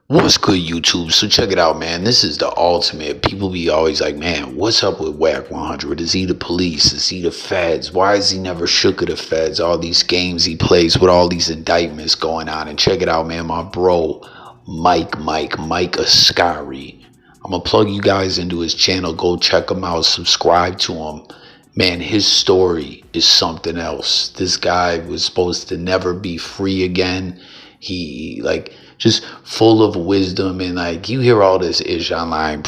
What's good, YouTube? So check it out, man. This is the ultimate. People be always like, man, what's up with Wack100? Is he the police? Is he the feds? Why is he never shook of the feds? All these games he plays with all these indictments going on. And check it out, man. My bro, Mike Ascari. I'm going to plug you guys into his channel. Go check him out. Subscribe to him. Man, his story is something else. This guy was supposed to never be free again. He, just full of wisdom, and you hear all this ish online,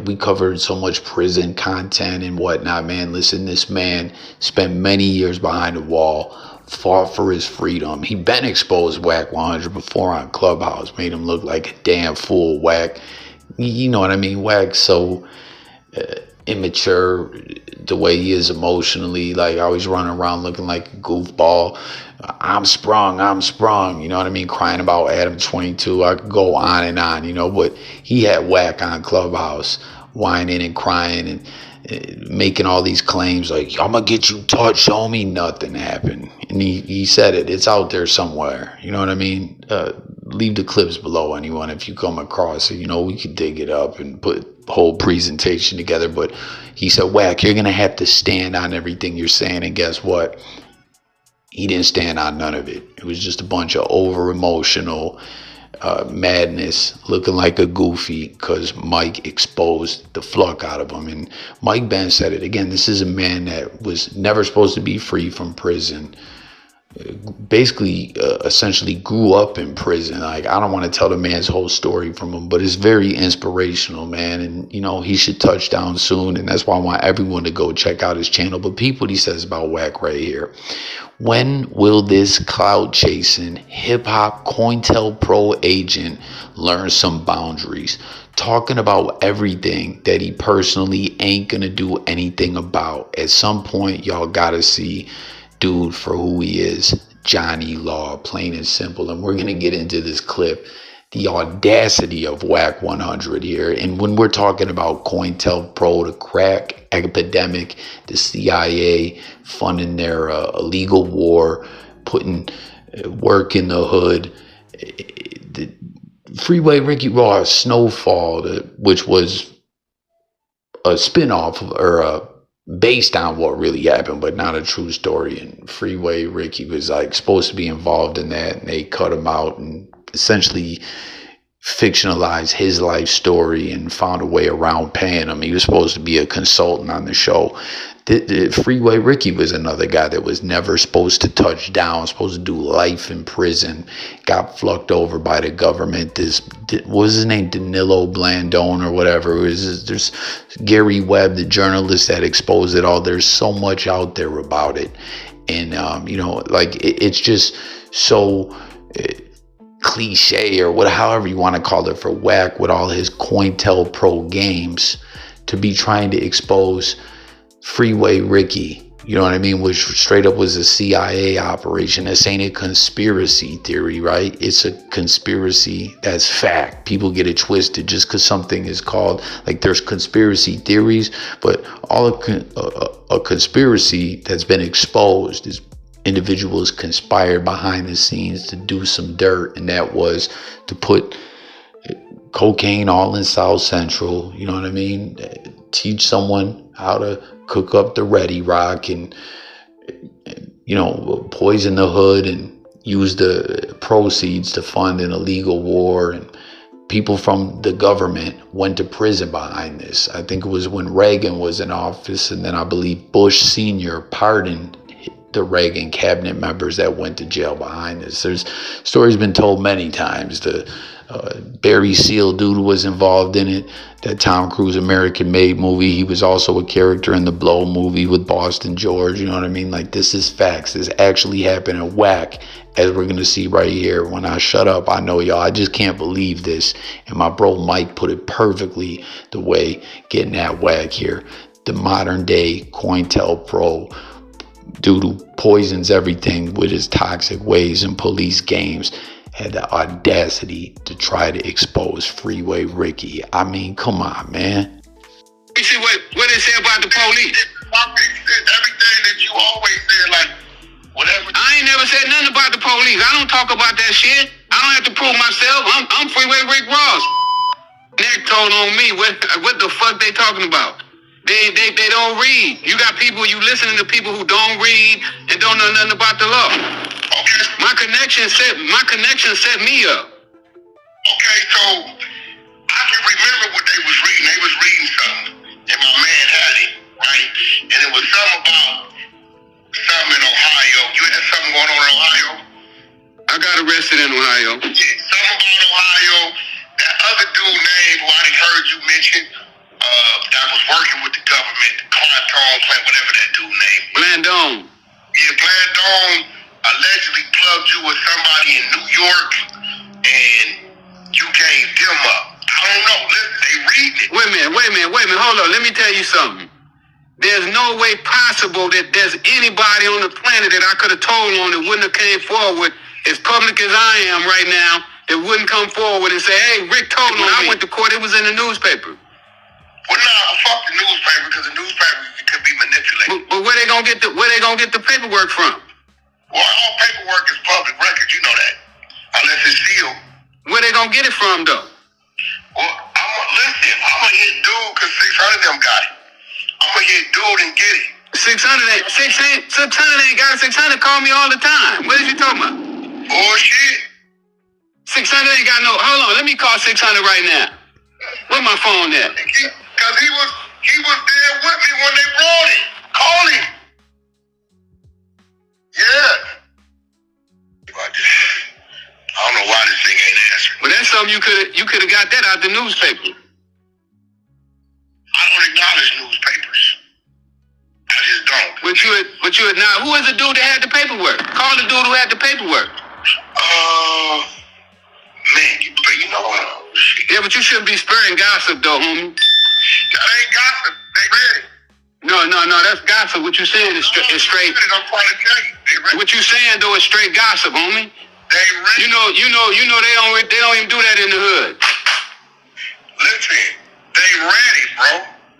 we covered so much prison content and whatnot. Man, listen, this man spent many years behind the wall, fought for his freedom. He been exposed Wack100 before on Clubhouse, made him look like a damn fool. Wack, you know what I mean? Wack so immature the way he is emotionally, always running around looking like a goofball. I'm sprung, you know what I mean? Crying about Adam 22. I could go on and on, but he had Wack on Clubhouse, whining and crying and making all these claims like, I'm gonna get you touched, homie. Nothing happened. And he said it. It's out there somewhere. You know what I mean? Leave the clips below, anyone, if you come across it. We could dig it up and put the whole presentation together. But he said, Wack, you're gonna have to stand on everything you're saying. And guess what? He didn't stand on none of it. It was just a bunch of over-emotional madness, looking like a goofy, because Mike exposed the fluck out of him. And Mike Ben said it again. This is a man that was never supposed to be free from prison. Basically, essentially grew up in prison. I don't want to tell the man's whole story from him, but it's very inspirational, man. And, he should touch down soon. And that's why I want everyone to go check out his channel. But peep what he says about Wack right here. When will this cloud chasing hip hop CointelPro agent learn some boundaries? Talking about everything that he personally ain't gonna do anything about. At some point, y'all gotta see dude for who he is, Johnny Law, plain and simple. And we're gonna get into this clip, the audacity of Wack100 here. And when we're talking about CointelPro, the crack epidemic, the CIA funding their illegal war, putting work in the hood, the Freeway, Ricky Ross, Snowfall, which was a spinoff or based on what really happened, but not a true story. And Freeway Ricky was supposed to be involved in that, and they cut him out and essentially fictionalized his life story and found a way around paying him. He was supposed to be a consultant on the show. Freeway Ricky was another guy that was never supposed to touch down, supposed to do life in prison, got flucked over by the government. What was his name? Danilo Blandone or whatever. There's Gary Webb, the journalist that exposed it all. There's so much out there about it. And, it's just so cliche, or however you want to call it, for Wack with all his CointelPro games to be trying to expose Freeway Ricky, you know what I mean, which straight up was a CIA operation. This ain't a conspiracy theory, right? It's a conspiracy that's fact. People get it twisted just because something is called, there's conspiracy theories, but a conspiracy that's been exposed is individuals conspired behind the scenes to do some dirt, and that was to put cocaine all in South Central, you know what I mean? Teach someone how to cook up the Ready Rock and, poison the hood and use the proceeds to fund an illegal war. And people from the government went to prison behind this. I think it was when Reagan was in office, and then I believe Bush Sr. pardoned the Reagan cabinet members that went to jail behind this. There's stories been told many times. The Barry Seal dude was involved in it, that Tom Cruise American Made movie. He was also a character in the Blow movie with Boston George. You know what I mean? This is facts. This actually happened at Wack, as we're gonna see right here. When I shut up, I know y'all, I just can't believe this. And my bro Mike put it perfectly the way getting at Wack here. The modern day CointelPro dude who poisons everything with his toxic ways and police games had the audacity to try to expose Freeway Ricky. I mean, come on, man. You see what they say about the police? Everything that you always said, whatever. I ain't never said nothing about the police. I don't talk about that shit. I don't have to prove myself. I'm Freeway Rick Ross. Neck told on me. What the fuck they talking about? They don't read. You got people, you listening to people who don't read and don't know nothing about the law. Okay. My connection set me up. Okay, so I can remember what they was reading. They was reading something, and my man had it, right? And it was something about something in Ohio. You had something going on in Ohio? I got arrested in Ohio. Yeah, something about Ohio. That other dude name who I done heard you mention, that was working with the government, Clintone, whatever that dude name. Blandone. Yeah, Blandone allegedly plugged you with somebody in New York, and you gave them up. I don't know. Listen, they read it. Wait a minute. Hold on. Let me tell you something. There's no way possible that there's anybody on the planet that I could have told on that wouldn't have came forward as public as I am right now, that wouldn't come forward and say, hey, Rick told me. When I went to court, it was in the newspaper. Well, nah, fuck the newspaper, because the newspaper could be manipulated. But where they gonna get the paperwork from? Well, all paperwork is public record, you know that. Unless it's sealed. Where they gonna get it from, though? Well, I'ma hit dude, because 600 of them got it. I'ma hit dude and get it. 600 ain't got it. 600 call me all the time. What is you talking about? Bullshit. 600 ain't got no. Hold on, let me call 600 right now. Where my phone at? Because he was there with me when they brought it. Call him. Yeah. I don't know why this thing ain't answering. But that's something you could have got that out the newspaper. I don't acknowledge newspapers. I just don't. But you had not. Who is the dude that had the paperwork? Call the dude who had the paperwork. Man, you know what? Yeah, but you shouldn't be sparing gossip, though, homie. That ain't gossip. They read it. No, that's gossip. What you saying is straight. I'm trying to tell you. They read it. What you saying, though, is straight gossip, homie. They read it. You know, they don't even do that in the hood. Listen, they read it, bro.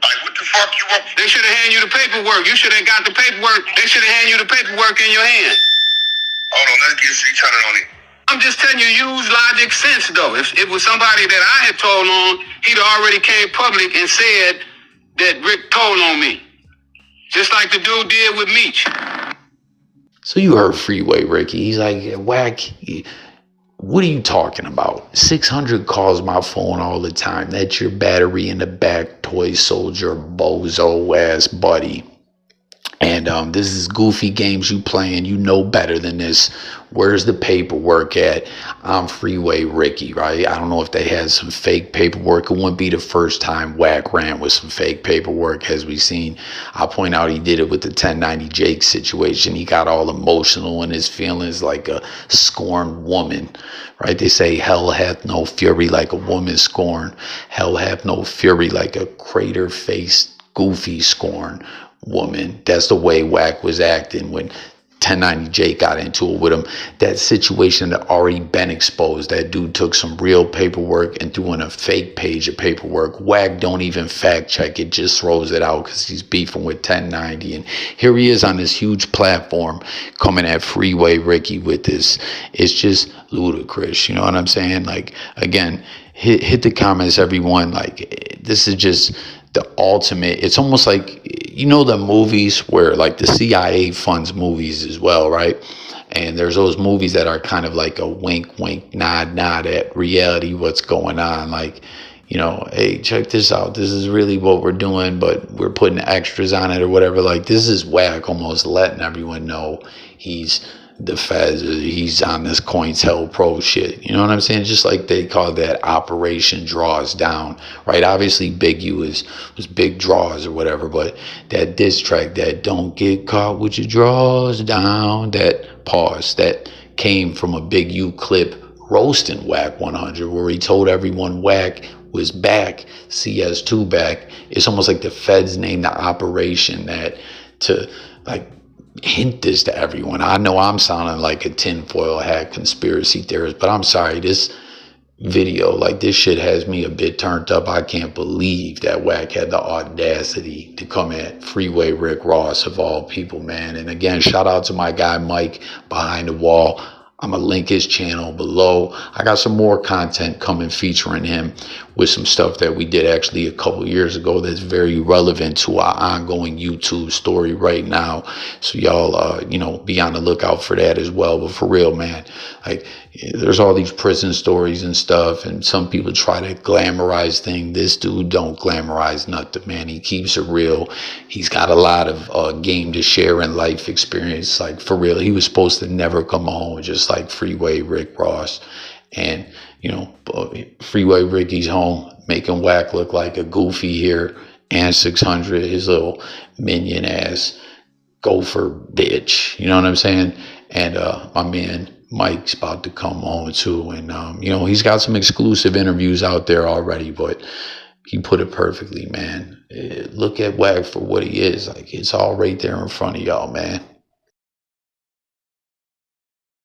Like, what the fuck you want? They should have handed you the paperwork. You should have got the paperwork. They should have handed you the paperwork in your hand. Hold on, let's get 600 on it. I'm just telling you, use logic sense, though. If it was somebody that I had told on, he'd already came public and said that Rick told on me. Just like the dude did with Meech. So you heard Freeway Ricky. He's like, Wack, what are you talking about? 600 calls my phone all the time. That's your battery in the back, toy soldier, bozo ass buddy. And this is goofy games you playing. You know better than this. Where's the paperwork at? I'm Freeway Ricky, right? I don't know if they had some fake paperwork. It wouldn't be the first time Wack ran with some fake paperwork, as we've seen. I'll point out he did it with the 1090 Jake situation. He got all emotional in his feelings like a scorned woman, right? They say hell hath no fury like a woman scorned. Hell hath no fury like a crater-faced, goofy scorn woman. That's the way Wack was acting when 1090 Jake got into it with him. That situation had already been exposed. That dude took some real paperwork and threw in a fake page of paperwork. Wack don't even fact check it, just throws it out because he's beefing with 1090. And here he is on this huge platform coming at Freeway Ricky with this. It's just ludicrous. You know what I'm saying? Like, again, hit the comments, everyone. Like, this is just the ultimate. It's almost like, you know, the movies where like the CIA funds movies as well, right? And there's those movies that are kind of like a wink, wink, nod, nod at reality, what's going on. Like, you know, hey, check this out. This is really what we're doing, but we're putting extras on it or whatever. Like, this is Wack almost letting everyone know he's the feds, he's on this CointelPro shit. You know what I'm saying? Just like they call that Operation Draws Down, right? Obviously Big U was Big Draws or whatever, but that diss track, that don't get caught with your draws down, that pause, that came from a Big U clip roasting Wack100, where he told everyone Wack was back, CS2 back. It's almost like the feds named the operation that to like hint this to everyone. I know I'm sounding like a tinfoil hat conspiracy theorist, but I'm sorry, this video, like, this shit has me a bit turned up. I can't believe that Wack had the audacity to come at Freeway Rick Ross of all people, man. And again, shout out to my guy Mike behind the wall. I'm going to link his channel below. I got some more content coming featuring him with some stuff that we did actually a couple years ago that's very relevant to our ongoing YouTube story right now. So y'all, you know, be on the lookout for that as well. But for real, man, like there's all these prison stories and stuff, and some people try to glamorize things. This dude don't glamorize nothing, man. He keeps it real. He's got a lot of game to share in life experience. Like for real, he was supposed to never come home, just like Freeway Rick Ross. And you know, Freeway Ricky's home, making Wack look like a goofy here, and 600, his little minion ass gopher bitch. You know what I'm saying? And my man Mike's about to come on too, and you know, he's got some exclusive interviews out there already, but he put it perfectly, man. Look at Wack for what he is. Like, it's all right there in front of y'all, man.